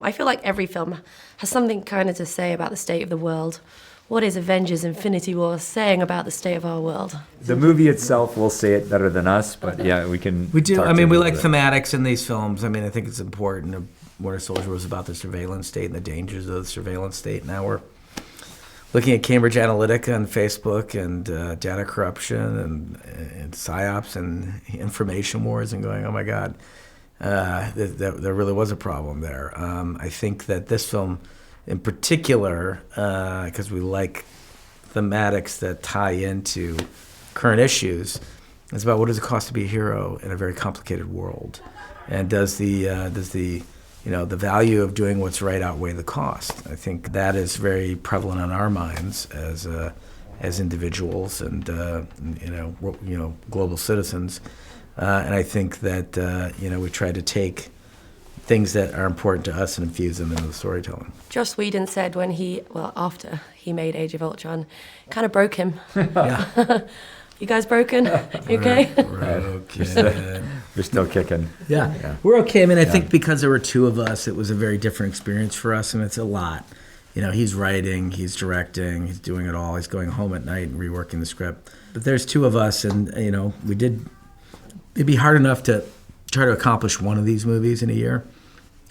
I feel like every film has something kind of to say about the state of the world. What is Avengers Infinity War saying about the state of our world? The movie itself will say it better than us, but yeah, we can. We do. talk I to mean, it we a like little bit. thematics in these films. I mean, I think it's important. Winter Soldier was about the surveillance state and the dangers of the surveillance state. Now we're looking at Cambridge Analytica and Facebook and data corruption and psyops and information wars and going, oh my God, there really was a problem there. I think that this film in particular, because we like thematics that tie into current issues, is about what does it cost to be a hero in a very complicated world, and does the value of doing what's right outweigh the cost? I think that is very prevalent on our minds as individuals and global citizens, and I think that we try to take things that are important to us and infuse them into the storytelling. Joss Whedon said after he made Age of Ultron, kind of broke him. Yeah. You guys broken? You okay? Okay. We're still kicking. Yeah, we're okay. I mean, I think because there were two of us, it was a very different experience for us, and it's a lot. He's writing, he's directing, he's doing it all. He's going home at night and reworking the script. But there's two of us, and it'd be hard enough to try to accomplish one of these movies in a year.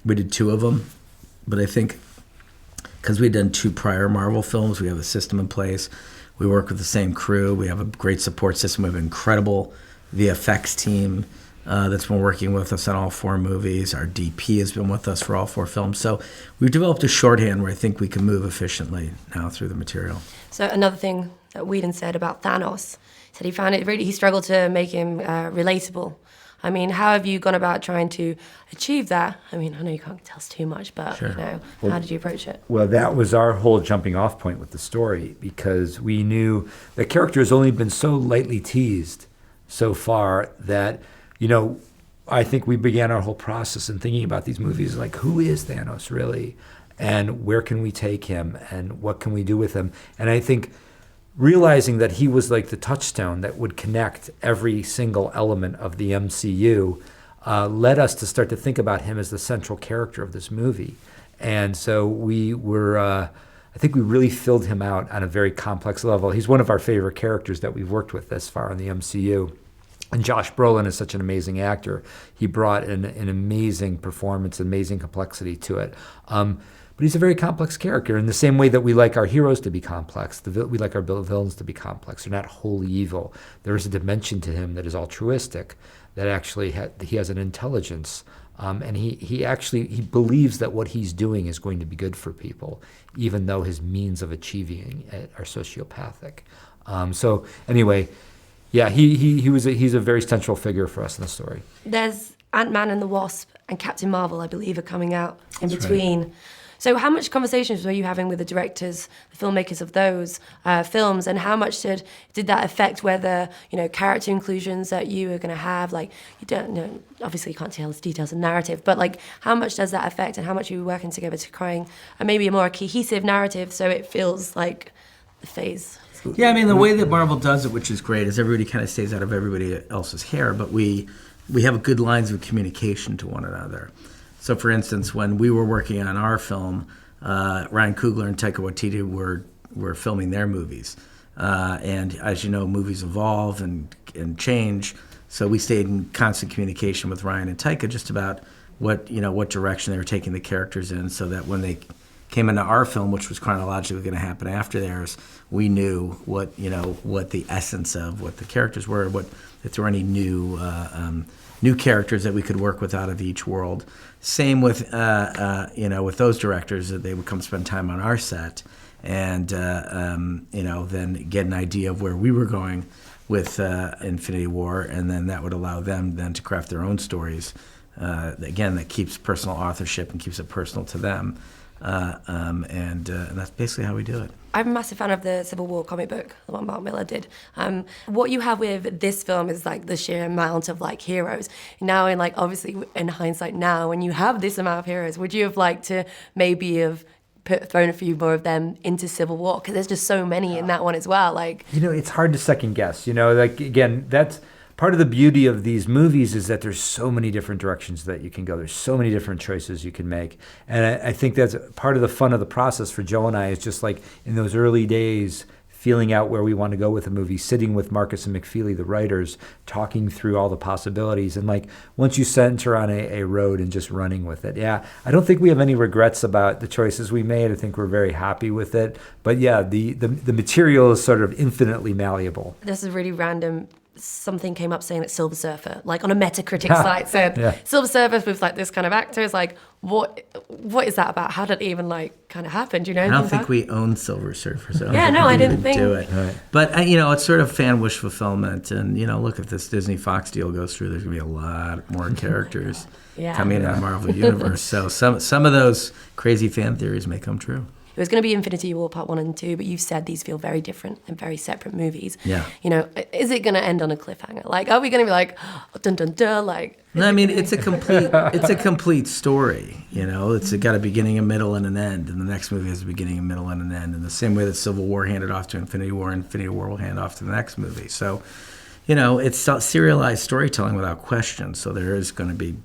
We did two of them, but I think because we'd done two prior Marvel films, we have a system in place. We work with the same crew. We have a great support system. We have an incredible VFX team that's been working with us on all four movies. Our DP has been with us for all four films. So we've developed a shorthand where I think we can move efficiently now through the material. So another thing that Whedon said about Thanos, said he found he struggled to make him relatable. I mean, how have you gone about trying to achieve that? I mean, I know you can't tell us too much, but Sure. How did you approach it? Well, that was our whole jumping off point with the story, because we knew the character has only been so lightly teased so far that, I think we began our whole process in thinking about these movies like, who is Thanos really? And where can we take him? And what can we do with him? And I think realizing that he was like the touchstone that would connect every single element of the MCU led us to start to think about him as the central character of this movie. And so we were, I think we really filled him out on a very complex level. He's one of our favorite characters that we've worked with thus far in the MCU. And Josh Brolin is such an amazing actor. He brought an amazing performance, amazing complexity to it. But he's a very complex character in the same way that we like our heroes to be complex. We like our villains to be complex. They're not wholly evil. There is a dimension to him that is altruistic, that actually he has an intelligence. And he believes that what he's doing is going to be good for people, even though his means of achieving it are sociopathic. So anyway, yeah, he's a very central figure for us in the story. There's Ant-Man and the Wasp and Captain Marvel, I believe, are coming out in That's between. right. So how much conversations were you having with the directors, the filmmakers of those films, and how much did that affect whether, character inclusions that you were going to have? Like, you don't know, obviously you can't tell us details of narrative, but like, how much does that affect, and how much are you working together to create maybe a more cohesive narrative so it feels like the phase? Yeah, I mean, the way that Marvel does it, which is great, is everybody kind of stays out of everybody else's hair, but we have good lines of communication to one another. So, for instance, when we were working on our film, Ryan Coogler and Taika Waititi were filming their movies. And as you know, movies evolve and change. So we stayed in constant communication with Ryan and Taika just about what direction they were taking the characters in, so that when they came into our film, which was chronologically going to happen after theirs, we knew what the essence of what the characters were, if there were any new characters that we could work with out of each world. Same with with those directors, that they would come spend time on our set and then get an idea of where we were going with Infinity War, and then that would allow them then to craft their own stories. Again, that keeps personal authorship and keeps it personal to them. And that's basically how we do it. I'm a massive fan of the Civil War comic book, the one Mark Millar did. What you have with this film is like the sheer amount of like heroes. Now, obviously in hindsight now, when you have this amount of heroes, would you have liked to maybe have thrown a few more of them into Civil War? Because there's just so many in that one as well. It's hard to second guess. Again, that's part of the beauty of these movies is that there's so many different directions that you can go. There's so many different choices you can make. And I think that's part of the fun of the process for Joe and I is just like in those early days, feeling out where we want to go with a movie, sitting with Marcus and McFeely, the writers, talking through all the possibilities. And like once you center on a road and just running with it. Yeah, I don't think we have any regrets about the choices we made. I think we're very happy with it. But yeah, the material is sort of infinitely malleable. This is really random. Something came up saying it's Silver Surfer, like on a Metacritic site said Yeah. Silver Surfer with like this kind of actors. Like, what is that about? How did it even like kind of happen? Do you know? I don't anything think about we own Silver Surfer, so Yeah, no, I didn't think- do it. Right. But you know, it's sort of fan wish fulfillment, and you know, look, if this Disney Fox deal goes through, there's gonna be a lot more characters Yeah. coming in the Marvel universe. So some of those crazy fan theories may come true. It was going to be Infinity War Part 1 and 2, but you've said these feel very different and very separate movies. Yeah. You know, is it going to end on a cliffhanger? Like, are we going to be like, oh, dun dun dun, like... No, I mean it's a complete story. You know, it's got a beginning, a middle, and an end, and the next movie has a beginning, a middle, and an end. In the same way that Civil War handed off to Infinity War will hand off to the next movie. So, you know, it's serialized storytelling without question. So there is going to be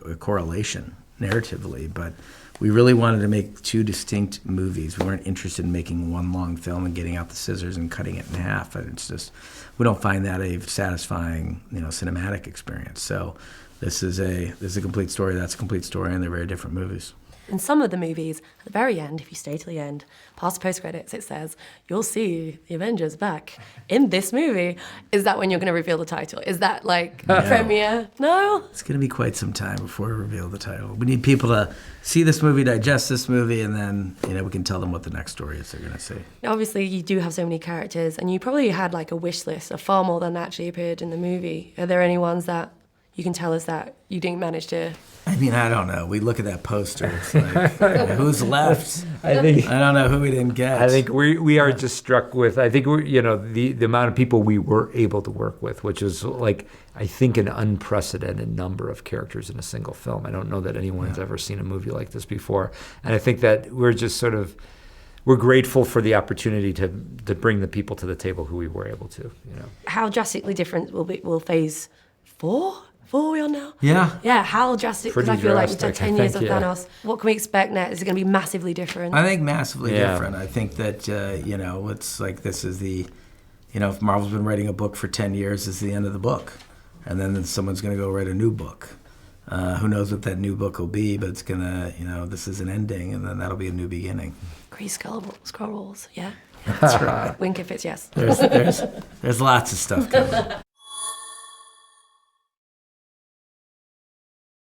a correlation narratively, but we really wanted to make two distinct movies. We weren't interested in making one long film and getting out the scissors and cutting it in half. And it's just, we don't find that a satisfying, you know, cinematic experience. So this is a complete story. That's a complete story, and they're very different movies. In some of the movies, at the very end, if you stay till the end, past post-credits, it says, you'll see the Avengers back in this movie. Is that when you're going to reveal the title? Is that like premiere? No? It's going to be quite some time before we reveal the title. We need people to see this movie, digest this movie, and then, you know, we can tell them what the next story is they're going to see. Obviously, you do have so many characters, and you probably had like a wish list of far more than actually appeared in the movie. Are there any ones that you can tell us that you didn't manage to... I mean, I don't know. We look at that poster. It's like, who's left? I think I don't know who we didn't get. I think we are just struck with, I think we're, you know, the amount of people we were able to work with, which is like, I think an unprecedented number of characters in a single film. I don't know that anyone has ever seen a movie like this before. And I think that we're just sort of, we're grateful for the opportunity to bring the people to the table who we were able to, you know. How drastically different will Phase 4? 4 we on now? Yeah. Yeah, how drastic? Because I Pretty feel like we've done drastic, 10 I years of think, yeah. Thanos. What can we expect next? Is it going to be massively different? I think massively Yeah. different. I think that, you know, it's like this is the, you know, if Marvel's been writing a book for 10 years, this is the end of the book. And then someone's going to go write a new book. Who knows what that new book will be, but it's going to, you know, this is an ending, and then that'll be a new beginning. Kree Scrolls, yeah? That's right. Wink if it's yes. There's lots of stuff coming.